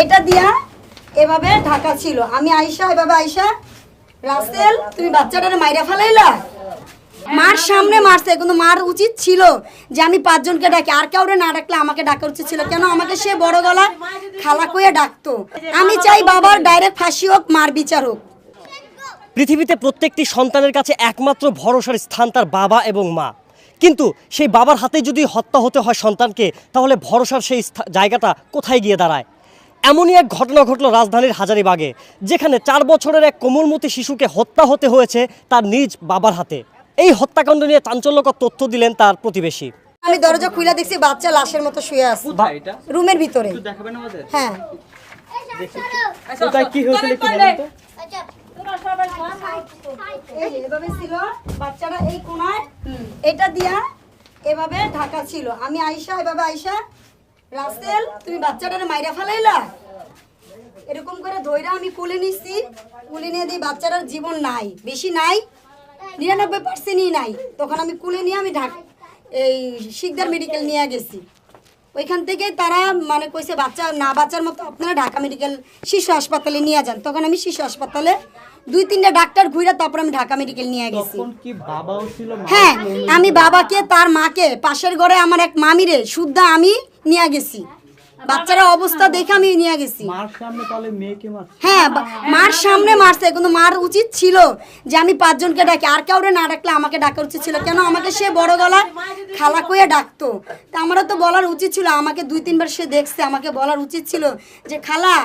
এটা দিয়া এভাবে ঢাকা ছিল। আমি আইসা এভাবে আইসা, রাসেল তুমি বাচ্চাটারে মাইরা ফেলাইলা। মার সামনে মারছে, কিন্তু মার উচিত ছিল যে আমি 5 জনকে ডাকি, আর কাউরে না ডাকলে আমাকে ডাকা উচিত ছিল। কেন আমাকে সে বড় গলা খালা কইয়া ডাকতো। আমি চাই বাবার ডাইরেক্ট ফাঁসি হোক, মার বিচার হোক। পৃথিবীতে প্রত্যেকটি সন্তানের কাছে একমাত্র ভরসার স্থান তার বাবা এবং মা, কিন্তু সেই বাবার হাতে যদি হত্যা হতে হয় সন্তানকে, তাহলে ভরসার সেই জায়গাটা কোথায় গিয়ে দাঁড়ায়? এমনই এক ঘটনা ঘটল রাজধানীর হাজারীবাগে, যেখানে 4 বছরের এক কোমলমতি শিশুকে হত্যা হতে হয়েছে তার নিজ বাবার হাতে। এই হত্যাকাণ্ড নিয়ে চাঞ্চল্যকর তথ্য দিলেন তার প্রতিবেশী। আমি দরজা খুলে দেখছি বাচ্চা লাশের মতো শুয়ে আছে রুমের ভিতরে। হ্যাঁ, কি হয়েছিল একটু বলেন তো? এভাবে ছিল বাচ্চাটা এই কোনায়, এটা দিয়া এভাবে ঢাকা ছিল। আমি আইসা এভাবে আইসা, রাসেল তুমি বাচ্চাটারে মাইরা ফেলাইলা। এরকম করে ধইরা আমি কোলে নিচ্ছি, কোলে নিয়ে দিই বাচ্চাটার জীবন নাই, বেশি নাই, 99%ই নাই। তখন আমি কোলে নিয়ে আমি এই শিকদার মেডিকেল নিয়ে গেছি। ওইখান থেকে তারা মানে কইছে বাচ্চা না বাচ্চার মতো আপনারা ঢাকা মেডিকেল শিশু হাসপাতালে নিয়ে যান। তখন আমি শিশু হাসপাতালে 2-3টা ডাক্তার ঘুরে তারপর আমি ঢাকা মেডিকেল নিয়ে গেছি। হ্যাঁ, আমি বাবাকে তার মাকে পাশের ঘরে আমার এক মামিরে শুদ্ধা আমি নিয়ে গেছি। বাচ্চারা অবস্থা দেখে আমি নিয়ে গেছি। হ্যাঁ, মার সামনে মারছে, কিন্তু মার উচিত ছিল যে আমি 5 জনকে ডাকি, আর কাউরে না ডাকলে আমাকে ডাকা উচিত ছিল। কেন আমাকে সে বড় গলা খালা কইয়া ডাকতো। তা আমারও তো বলার উচিত ছিল। আমাকে 2-3 বার সে দেখছে, আমাকে বলার উচিত ছিল যে খালা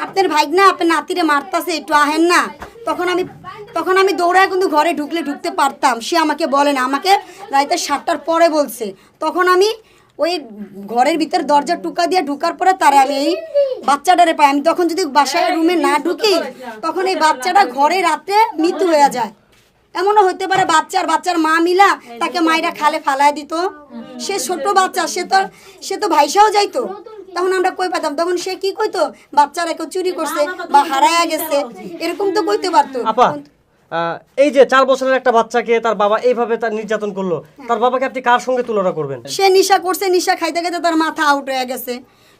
আপনার ভাইগনা আপনার নাতিরে মারতাছে, একটু আহেন না। তখন আমি দৌড়ায় কিন্তু ঘরে ঢুকতে পারতাম। সে আমাকে বলে না, আমাকে রাইতে 7টার পরে বলছে। তখন আমি ওই ঘরের ভিতর দরজা টুকা দিয়ে ঢুকার পরে তারা আমি এই বাচ্চাটারে পাই। আমি তখন যদি বাসায় রুমে না ঢুকি, তখন এই বাচ্চাটা ঘরে রাতে মৃত্যু হয়ে যায়। এমনও হইতে পারে বাচ্চার মা মিলা তাকে মাইরা খালে ফালায় দিত। সে ছোট বাচ্চা, সে তো ভাইসাও যাইতো। তখন আমরা কই পাতাম, তখন সে কি কইতো বাচ্চারা কেউ চুরি করছে বা হারায়া গেছে, এরকম তো কইতে পারতো। এই যে 4 বছরের একটা বাচ্চাকে তার বাবা এইভাবে তার নির্যাতন করলো, তার বাবাকে আপনি কার সঙ্গে তুলনা করবেন? সে নেশা করছে, নেশা খাইতে খাইতে তার মাথা আউট হয়ে গেছে।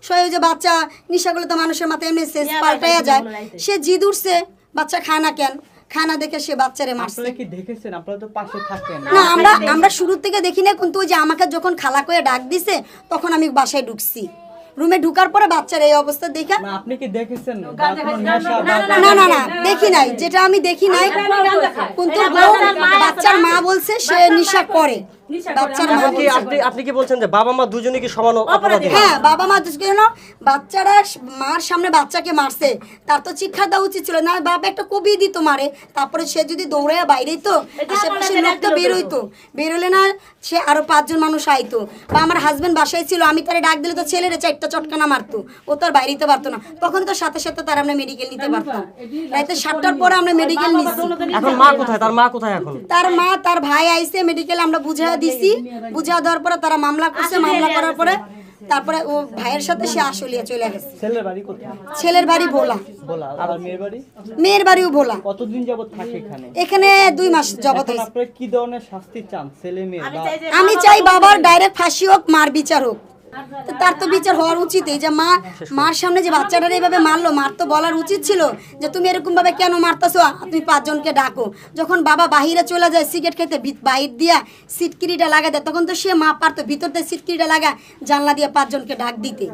ওই যে বাচ্চা নেশা করলে তো মানুষের মাথা এমনি শেষ পাল্টাইয়া যায়। সে জিদ উঠছে, বাচ্চা খায় না কেন, খানা দেখে সে বাচ্চারে মারছে। আপনারা কি দেখেছেন? আপনারা তো পাশে থাকেন না, আমরা শুরু থেকে দেখি না, কিন্তু ওই যে আমাকে যখন খালা কয়ে ডাক দিছে তখন আমি বাসায় ঢুকছি। রুমে ঢুকার পরে বাচ্চার এই অবস্থা দেখে আপনি কি দেখেছেন? না দেখি নাই, যেটা আমি দেখি নাই। কিন্তু বাচ্চার মা বলছে সে নেশা করে। আপনি কি বলছেন যে বাবা মা দুজনেই কি সমান অপরাধী? হ্যাঁ, বাবা মা কেন বাচ্চারা মার সামনে বাচ্চাকে মারছে, তার তো শিক্ষা দেওয়া উচিত ছিল না। বাবা একটা কবি দিত মারে, তারপরে সে যদি দৌড়ে বাইরে তো আশেপাশে লোক তো বেরোলে না, সে আরো 5 জন মানুষ আইতো। বা আমার হাজবেন্ড বাসায় ছিল, আমি তারে ডাক দিলে তো ছেলেরে 4টা চটকানা মারতো, ও তো আর বাইরেতে পারতো না। তখন তো সাথে সাথে তার আমরা মেডিকেল নিতে পারতাম। রাতে 7টার পরে আমরা মেডিকেল নিচ্ছি। এখন মা কোথায়? তার মা কোথায় এখন? তার মা তার ভাই আইছে, মেডিকেল আমরা বুঝা দিছি। বুঝা দেওয়ার পরে তারা মামলা করছে, মামলা করার পরে তারপরে ও ভাইয়ের সাথে সে আশুলিয়া চলে গেছে। ছেলের বাড়ি কোথায়? ছেলের বাড়ি ভোলা। আর মেয়ের বাড়ি? মেয়ের বাড়িও ভোলা। কতদিন যাবত থাকে এখানে? এখানে 2 মাস যাবত। আপনারা কি ধরনের শাস্তি চান ছেলে মেয়ে? আমি চাই বাবার ডাইরেক্ট ফাঁসি হোক, মার বিচার হোক। তার তো বিচার হওয়ার উচিত। এই যে মার সামনে যে বাচ্চাটার এইভাবে মারলো, মার তো বলার উচিত ছিল যে তুমি এরকম ভাবে কেন মারতেছো, তুমি 5 জনকে ডাকো। যখন বাবা বাহিরে চলে যায় সিগারেট খেতে, বাহির দিয়া সিটকিরিটা লাগা দেয়, তখন তো সে মা পারতো ভিতর দিয়ে সিটকিরিটা লাগা জানলা দিয়ে 5 জনকে ডাক দিতে।